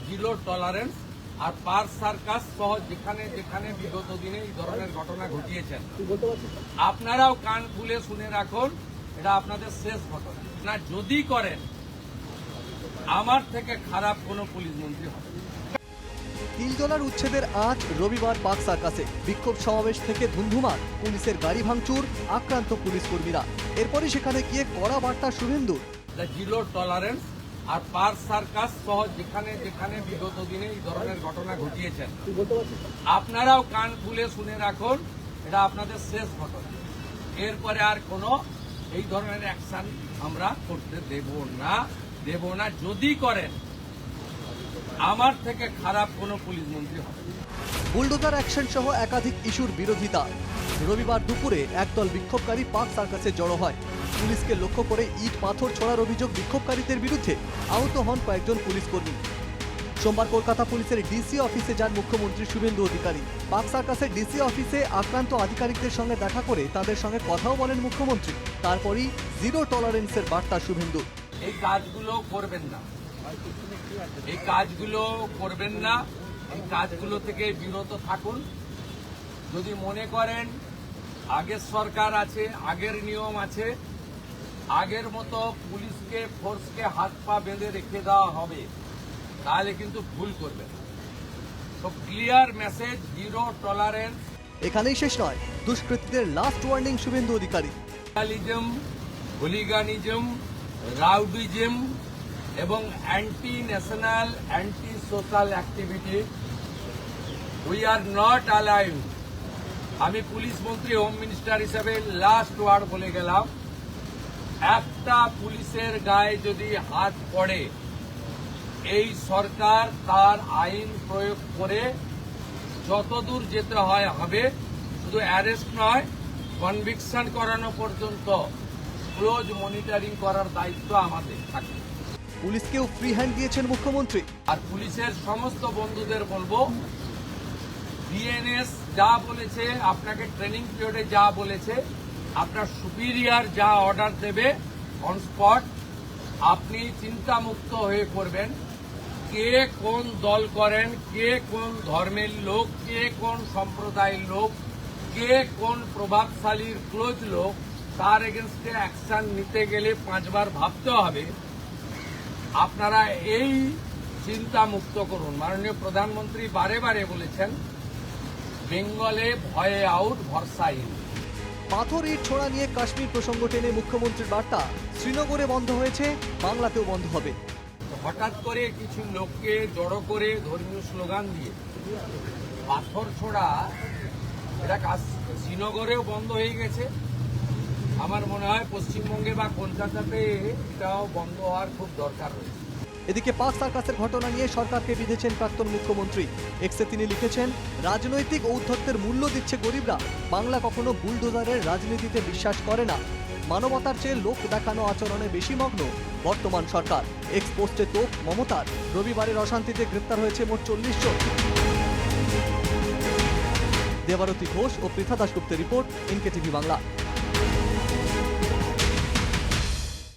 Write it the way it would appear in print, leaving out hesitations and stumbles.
Zero tolerance আর পার circus সহ যেখানে যেখানে বিগত দিনে এই ধরনের ঘটনা ঘটিয়েছেন আপনারাও কান খুলে শুনে রাখুন, এটা আপনাদের শেষ ঘটনা না। যদি করেন আমার থেকে খারাপ কোনো পুলিশ মন্ত্রী হবে। তিলজলার উচ্ছেদের আজ রবিবার পাক সার্কাসে বিক্ষোভ সমাবেশ থেকে ধুন্ধুমার, পুলিশের গাড়ি ভাঙচুর, আক্রান্ত পুলিশ কর্মীরা। এরপরই সেখানে গিয়ে কড়া বার্তা শুভেন্দুর। জিরো টলারেন্স আর পার সার্কাস সহ যেখানে যেখানে বিগত দিনে এই ধরনের ঘটনা ঘটিয়েছেন আপনারাও কান খুলে শুনে রাখুন, এটা আপনাদের শেষ ঘটনা। এরপরে আর কোনো এই ধরনের অ্যাকশন আমরা করতে দেব না। যদি করেন আমার থেকে খারাপ কোনো পুলিশ মন্ত্রী হবে। বুলডোজার অ্যাকশন সহ একাধিক ইস্যুর বিরোধিতা। রবিবার দুপুরে একদল বিক্ষোভকারী পাক সার্কাসে জড়ো হয়। পুলিশকে লক্ষ্য করে ইট পাথর ছোড়ার অভিযোগ বিক্ষোভকারীদের বিরুদ্ধে। আহত হন কয়েকজন পুলিশ কর্মী। সোমবার কলকাতা পুলিশের ডিসি অফিসে যান মুখ্যমন্ত্রী শুভেন্দু অধিকারী। পাক সার্কাসের ডিসি অফিসে আক্রান্ত আধিকারিকদের সঙ্গে দেখা করে তাদের সঙ্গে কথাও বলেন মুখ্যমন্ত্রী। তারপরই জিরো টলারেন্সের বার্তা শুভেন্দু। এই কাজগুলো করবেন না, এই কাজগুলো থেকে বিরত থাকুন। যদি মনে করেন আগের সরকার আছে, আগের নিয়ম আছে, আগের মতো পুলিশকে ফোর্সকে হাত পা বেঁধে রেখে দেওয়া হবে, তাহলে কিন্তু ভুল করবেন। তো ক্লিয়ার মেসেজ, জিরো টলারেন্স। এখানেই শেষ নয়, দুষ্কৃতীদের last warning Suvendu Adhikari. Hooliganism, রাউডিজম এবং anti national, anti social activity we are not allowed. আমি পুলিশ মন্ত্রী, হোম মিনিস্টার হিসেবে লাস্ট ওয়ার্ড বলে গেলাম, একটা পুলিশের গায়ে যদি হাত পড়ে এই সরকার তার আইন প্রয়োগ করে যতদূর যেতে হয় হবে। শুধু অ্যারেস্ট নয়, কনভিকশন করানো পর্যন্ত ক্লোজ মনিটরিং করার দায়িত্ব আমাদের থাকে। পুলিশকেও ফ্রি হ্যান্ড দিয়েছেন মুখ্যমন্ত্রী। আর পুলিশের সমস্ত বন্ধুদের বলবো, বিএনএস যা বলেছে, আপনাকে ট্রেনিং পিরিয়ডে যা বলেছে, আপনার সুপিরিয়র যা অর্ডার দেবে অন স্পট, আপনি চিন্তামুক্ত হয়ে করবেন। কে কোন দল করেন, কে কোন ধর্মের লোক, কে কোন সম্প্রদায়ের লোক, কে কোন প্রভাবশালীর ক্লোজ লোক, তার এগেনস্টে অ্যাকশন নিতে গেলে 5 বার ভাবতে হবে। আপনারা এই চিন্তা মুক্ত করুন। মাননীয় প্রধানমন্ত্রী বারে বারে বলেছেন, বেঙ্গলে ভয়ে আউট, ভরসা ইন। পাথর ইট ছোড়া নিয়ে কাশ্মীর প্রসঙ্গ টেনে মুখ্যমন্ত্রীর বার্তা, শ্রীনগরে বন্ধ হয়েছে, বাংলাতেও বন্ধ হবে। হঠাৎ করে কিছু লোককে জড়ো করে ধর্মীয় স্লোগান দিয়ে পাথর ছোড়া, এটা শ্রীনগরেও বন্ধ হয়ে গেছে। আমার মনে হয় পশ্চিমবঙ্গে বা কলকাতাতে এটাও বন্ধ হওয়ার খুব দরকার রয়েছে। এদিকে পাক সার্কাসের ঘটনা নিয়ে সরকারকে বিঁধেছেন প্রাক্তন মুখ্যমন্ত্রী। এক্সে তিনি লিখেছেন, রাজনৈতিক ঔদ্ধত্যের মূল্য দিচ্ছে গরিবরা। বাংলা কখনো বুলডোজারের রাজনীতিতে বিশ্বাস করে না। মানবতার চেয়ে লোক দেখানো আচরণে বেশি মগ্ন বর্তমান সরকার। এক্স পোস্টে তোপ মমতার। রবিবারের অশান্তিতে গ্রেপ্তার হয়েছে মোট 40 জন। দেবারতী ঘোষ ও পৃথা দাশগুপ্তের রিপোর্ট, এনকেটিভি বাংলা।